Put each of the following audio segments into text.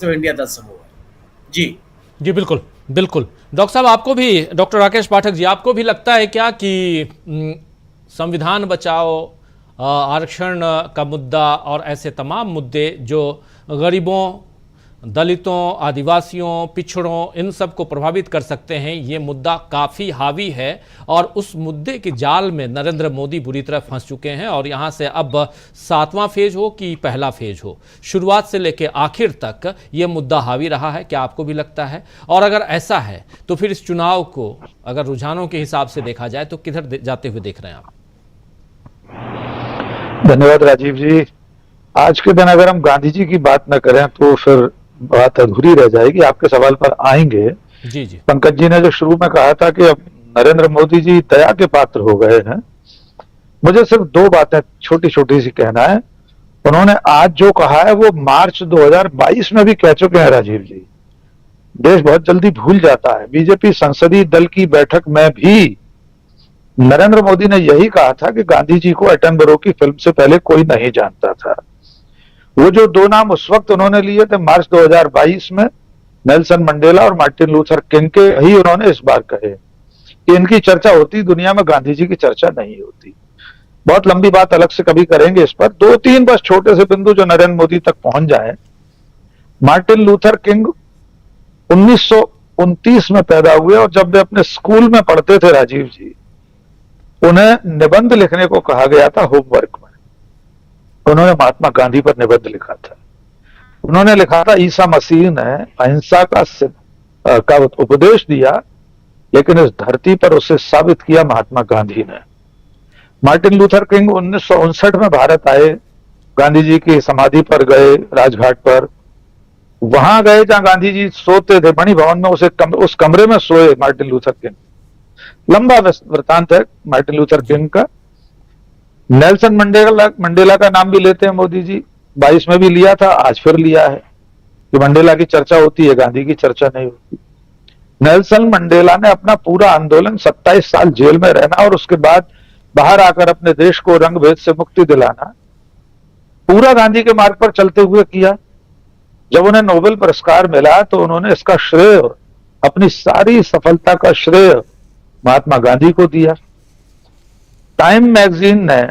India 10 समूह है। जी जी बिल्कुल बिल्कुल। डॉक्टर साहब, आपको भी, डॉक्टर राकेश पाठक जी, आपको भी लगता है क्या कि संविधान बचाओ, आरक्षण का मुद्दा और ऐसे तमाम मुद्दे जो गरीबों, दलितों, आदिवासियों, पिछड़ों, इन सब को प्रभावित कर सकते हैं, ये मुद्दा काफ़ी हावी है और उस मुद्दे के जाल में नरेंद्र मोदी बुरी तरह फंस चुके हैं और यहाँ से अब 7वां फेज हो कि पहला फेज हो, शुरुआत से लेकर आखिर तक ये मुद्दा हावी रहा है? क्या आपको भी लगता है? और अगर ऐसा है तो फिर इस चुनाव को अगर रुझानों के हिसाब से देखा जाए तो किधर जाते हुए देख रहे हैं आप? धन्यवाद राजीव जी। आज के दिन अगर हम गांधी जी की बात न करें तो फिर बात अधूरी रह जाएगी। आपके सवाल पर आएंगे। जी जी। पंकज जी ने जो शुरू में कहा था कि अब नरेंद्र मोदी जी दया के पात्र हो गए हैं, मुझे सिर्फ दो बातें छोटी छोटी सी कहना है। उन्होंने आज जो कहा है वो मार्च 2022 में भी कह चुके हैं राजीव जी। देश बहुत जल्दी भूल जाता है। बीजेपी संसदीय दल की बैठक में भी नरेंद्र मोदी ने यही कहा था कि गांधी जी को एटनबरो की फिल्म से पहले कोई नहीं जानता था। वो जो दो नाम उस वक्त उन्होंने लिए थे मार्च 2022 में, नेल्सन मंडेला और मार्टिन लूथर किंग के ही उन्होंने इस बार कहे कि इनकी चर्चा होती दुनिया में, गांधी जी की चर्चा नहीं होती। बहुत लंबी बात अलग से कभी करेंगे इस पर। दो तीन बस छोटे से बिंदु जो नरेंद्र मोदी तक पहुंच जाए। मार्टिन लूथर किंग 1929 में पैदा हुए और जब वे अपने स्कूल में पढ़ते थे राजीव जी, उन्हें निबंध लिखने को कहा गया था होमवर्क में। उन्होंने महात्मा गांधी पर निबंध लिखा था। उन्होंने लिखा था ईसा मसीह ने अहिंसा का उपदेश दिया, लेकिन इस धरती पर उसे साबित किया महात्मा गांधी ने। मार्टिन लूथर किंग 1959 में भारत आए, गांधी जी की समाधि पर गए, राजघाट पर। वहां गए जहां गांधी जी सोते थे, मणि भवन में, उस कमरे में सोए मार्टिन लूथर किंग। लंबा वृतांत है मार्टिन लूथर किंग का। नेल्सन मंडेला का नाम भी लेते हैं मोदी जी। 22 में भी लिया था, आज फिर लिया है कि मंडेला की चर्चा होती है, गांधी की चर्चा नहीं होती। नेल्सन मंडेला ने अपना पूरा आंदोलन 27 साल जेल में रहना और उसके बाद बाहर आकर अपने देश को रंग भेद से मुक्ति दिलाना, पूरा गांधी के मार्ग पर चलते हुए किया। जब उन्हें नोबेल पुरस्कार मिला तो उन्होंने इसका श्रेय, अपनी सारी सफलता का श्रेय महात्मा गांधी को दिया। टाइम मैगजीन ने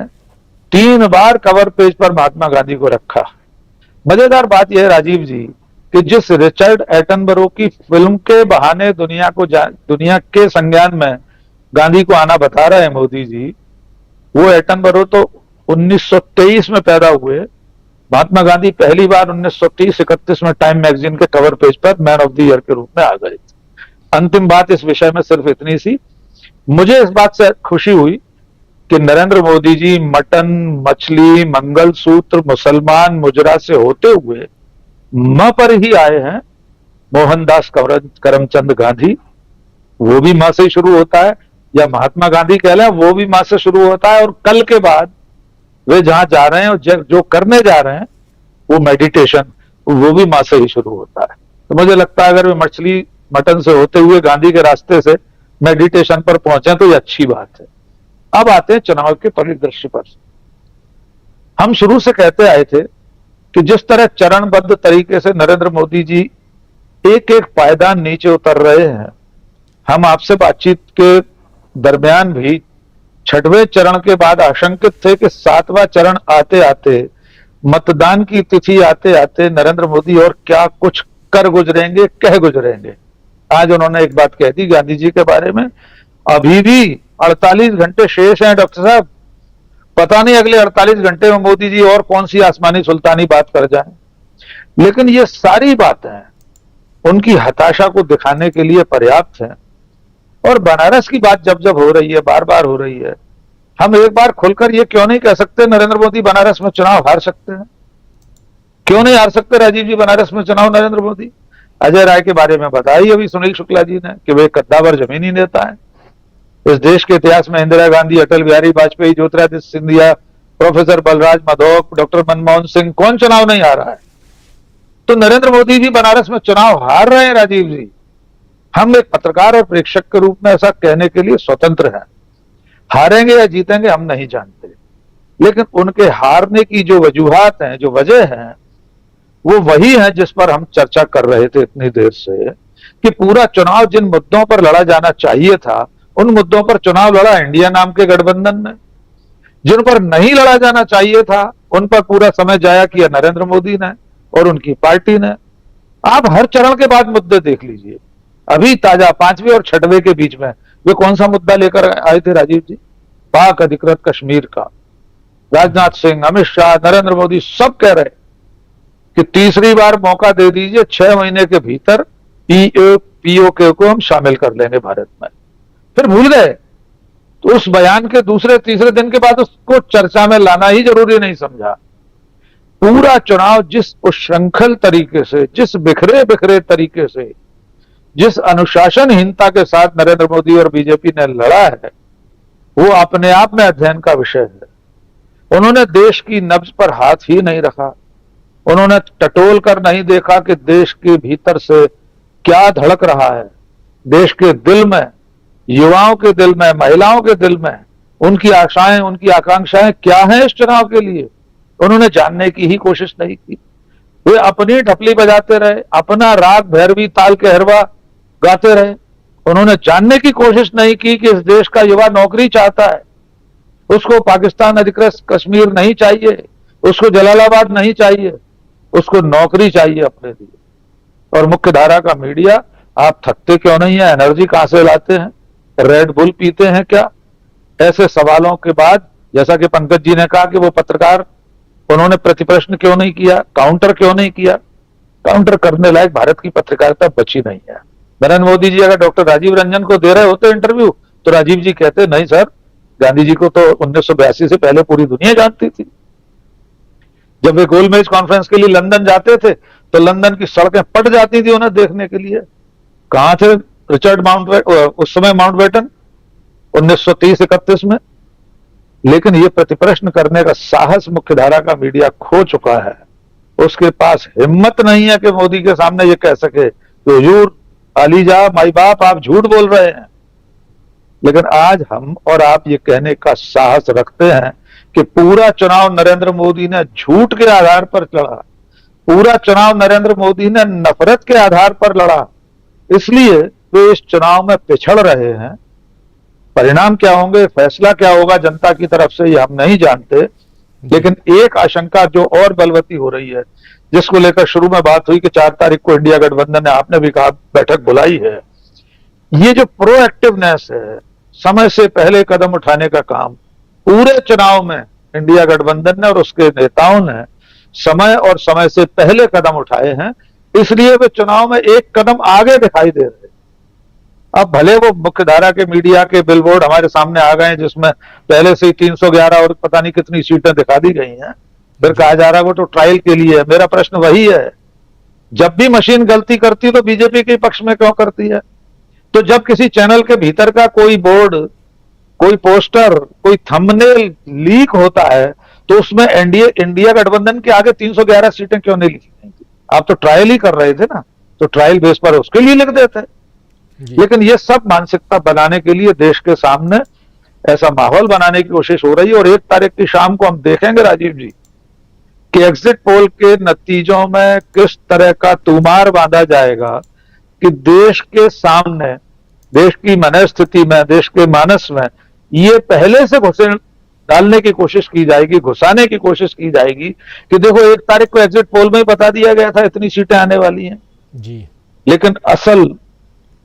3 बार कवर पेज पर महात्मा गांधी को रखा। मजेदार बात यह है राजीव जी कि जिस रिचर्ड एटनबरो की फिल्म के बहाने दुनिया के संज्ञान में गांधी को आना बता रहे हैं मोदी जी, वो एटनबरो तो 1923 में पैदा हुए। महात्मा गांधी पहली बार 1930-31 में टाइम मैगजीन के कवर पेज पर मैन ऑफ द ईयर के रूप में आ गए। अंतिम बात इस विषय में सिर्फ इतनी सी, मुझे इस बात से खुशी हुई कि नरेंद्र मोदी जी मटन, मछली, मंगलसूत्र, मुसलमान, मुजरा से होते हुए मां पर ही आए हैं। मोहनदास करमचंद गांधी, वो भी मां से ही शुरू होता है, या महात्मा गांधी कह लें, वो भी मां से शुरू होता है। और कल के बाद वे जहां जा रहे हैं और जो करने जा रहे हैं वो मेडिटेशन, वो भी मां से ही शुरू होता है। तो मुझे लगता है अगर वे मछली मटन से होते हुए गांधी के रास्ते से मेडिटेशन पर पहुंचे तो ये अच्छी बात है। अब आते हैं चुनाव के परिदृश्य पर। हम शुरू से कहते आए थे कि जिस तरह चरणबद्ध तरीके से नरेंद्र मोदी जी एक एक पायदान नीचे उतर रहे हैं, हम आपसे बातचीत के दरमियान भी 6वें चरण के बाद आशंकित थे कि 7वां चरण आते आते, मतदान की तिथि आते आते नरेंद्र मोदी और क्या कुछ कर गुजरेंगे, कह गुजरेंगे। आज उन्होंने एक बात कह दी गांधी जी के बारे में, अभी भी 48 घंटे शेष हैं डॉक्टर साहब, पता नहीं अगले 48 घंटे में मोदी जी और कौन सी आसमानी सुल्तानी बात कर जाएं। लेकिन ये सारी बातें उनकी हताशा को दिखाने के लिए पर्याप्त हैं। और बनारस की बात जब जब हो रही है, बार बार हो रही है, हम एक बार खुलकर ये क्यों नहीं कह सकते नरेंद्र मोदी बनारस में चुनाव हार सकते हैं? क्यों नहीं हार सकते राजीव जी बनारस में चुनाव नरेंद्र मोदी? अजय राय के बारे में बताई अभी सुनील शुक्ला जी ने कि वे कद्दावर जमीनी नेता है। इस देश के इतिहास में इंदिरा गांधी, अटल बिहारी वाजपेयी, ज्योतिरादित्य सिंधिया, प्रोफेसर बलराज माधोक, डॉक्टर मनमोहन सिंह, कौन चुनाव नहीं हारा है? तो नरेंद्र मोदी जी बनारस में चुनाव हार रहे हैं राजीव जी। हम एक पत्रकार और प्रेक्षक के रूप में ऐसा कहने के लिए स्वतंत्र हैं। हारेंगे या जीतेंगे हम नहीं जानते, लेकिन उनके हारने की जो वजूहात हैं, जो वजह है, वो वही है जिस पर हम चर्चा कर रहे थे इतनी देर से, कि पूरा चुनाव जिन मुद्दों पर लड़ा जाना चाहिए था उन मुद्दों पर चुनाव लड़ा इंडिया नाम के गठबंधन ने, जिन पर नहीं लड़ा जाना चाहिए था उन पर पूरा समय जाया किया नरेंद्र मोदी ने और उनकी पार्टी ने। आप हर चरण के बाद मुद्दे देख लीजिए। अभी ताजा 5वें और 6वें के बीच में वे कौन सा मुद्दा लेकर आए थे राजीव जी? पाक अधिकृत कश्मीर का। राजनाथ सिंह, अमित शाह, नरेंद्र मोदी सब कह रहे कि तीसरी बार मौका दे दीजिए, 6 महीने के भीतर पीओके को हम शामिल कर लेंगे भारत में। फिर भूल गए। तो उस बयान के दूसरे तीसरे दिन के बाद उसको चर्चा में लाना ही जरूरी नहीं समझा। पूरा चुनाव जिस उच्छृंखल तरीके से, जिस बिखरे बिखरे तरीके से, जिस अनुशासनहीनता के साथ नरेंद्र मोदी और बीजेपी ने लड़ा है, वो अपने आप में अध्ययन का विषय है। उन्होंने देश की नब्ज पर हाथ ही नहीं रखा। उन्होंने टटोल कर नहीं देखा कि देश के भीतर से क्या धड़क रहा है, देश के दिल में, युवाओं के दिल में, महिलाओं के दिल में, उनकी आशाएं, उनकी आकांक्षाएं क्या हैं इस चुनाव के लिए, उन्होंने जानने की ही कोशिश नहीं की। वे अपनी ढपली बजाते रहे, अपना राग भैरवी ताल के हरवा गाते रहे। उन्होंने जानने की कोशिश नहीं की कि इस देश का युवा नौकरी चाहता है, उसको पाकिस्तान अधिकृत कश्मीर नहीं चाहिए, उसको जलालाबाद नहीं चाहिए, उसको नौकरी चाहिए अपने लिए। और मुख्य धारा का मीडिया, आप थकते क्यों नहीं है? एनर्जी कहां से लाते हैं? रेड बुल पीते हैं क्या? ऐसे सवालों के बाद, जैसा कि पंकज जी ने कहा कि वो पत्रकार, उन्होंने प्रतिप्रश्न क्यों नहीं किया, काउंटर क्यों नहीं किया? काउंटर करने लायक भारत की पत्रकारिता बची नहीं है। नरेंद्र मोदी जी अगर डॉक्टर राजीव रंजन को दे रहे होते इंटरव्यू, तो राजीव जी कहते नहीं सर, गांधी जी को तो 1982 से पहले पूरी दुनिया जानती थी। जब वे गोलमेज कॉन्फ्रेंस के लिए लंदन जाते थे तो लंदन की सड़कें पट जाती थी उन्हें देखने के लिए। कहां थे रिचर्ड उस समय माउंटबेटन 1930-31 में? लेकिन ये प्रतिप्रश्न करने का साहस मुख्यधारा का मीडिया खो चुका है। उसके पास हिम्मत नहीं है कि मोदी के सामने ये कह सके कि हुजूर अलीजा माई बाप आप झूठ बोल रहे हैं। लेकिन आज हम और आप ये कहने का साहस रखते हैं कि पूरा चुनाव नरेंद्र मोदी ने झूठ के आधार पर लड़ा, पूरा चुनाव नरेंद्र मोदी ने नफरत के आधार पर लड़ा, इसलिए वे इस चुनाव में पिछड़ रहे हैं। परिणाम क्या होंगे, फैसला क्या होगा जनता की तरफ से, ये हम नहीं जानते। लेकिन एक आशंका जो और बलवती हो रही है, जिसको लेकर शुरू में बात हुई कि 4 तारीख को इंडिया गठबंधन ने, आपने भी कहा, बैठक बुलाई है, ये जो प्रोएक्टिवनेस है, समय से पहले कदम उठाने का काम पूरे चुनाव में इंडिया गठबंधन ने और उसके नेताओं ने समय और समय से पहले कदम उठाए हैं, इसलिए वे चुनाव में एक कदम आगे दिखाई दे रहे हैं। अब भले वो मुख्यधारा के मीडिया के बिलबोर्ड हमारे सामने आ गए जिसमें पहले से ही 311 और पता नहीं कितनी सीटें दिखा दी गई हैं, फिर कहा जा रहा है वो तो ट्रायल के लिए है। मेरा प्रश्न वही है, जब भी मशीन गलती करती तो बीजेपी के पक्ष में क्यों करती है? तो जब किसी चैनल के भीतर का कोई बोर्ड, कोई पोस्टर, कोई थंबनेल लीक होता है तो उसमें इंडिया गठबंधन के आगे 311 सीटें क्यों नहीं लिखी गई थी? आप तो ट्रायल ही कर रहे थे ना, तो ट्रायल बेस पर उसके लिए लिख देते। लेकिन ये सब मानसिकता बनाने के लिए देश के सामने ऐसा माहौल बनाने की कोशिश हो रही है। और 1 तारीख की शाम को हम देखेंगे राजीव जी कि एग्जिट पोल के नतीजों में किस तरह का तूमार बांधा जाएगा कि देश के सामने, देश की मनस्थिति में, देश के मानस में ये पहले से डालने की कोशिश की जाएगी, घुसाने की कोशिश की जाएगी कि देखो 1 तारीख को एग्जिट पोल में ही बता दिया गया था इतनी सीटें आने वाली हैं जी, लेकिन असल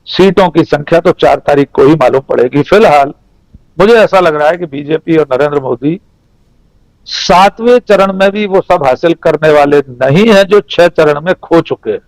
सीटों की संख्या तो 4 तारीख को ही मालूम पड़ेगी। फिलहाल मुझे ऐसा लग रहा है कि बीजेपी और नरेंद्र मोदी 7वें चरण में भी वो सब हासिल करने वाले नहीं है जो 6 चरण में खो चुके हैं।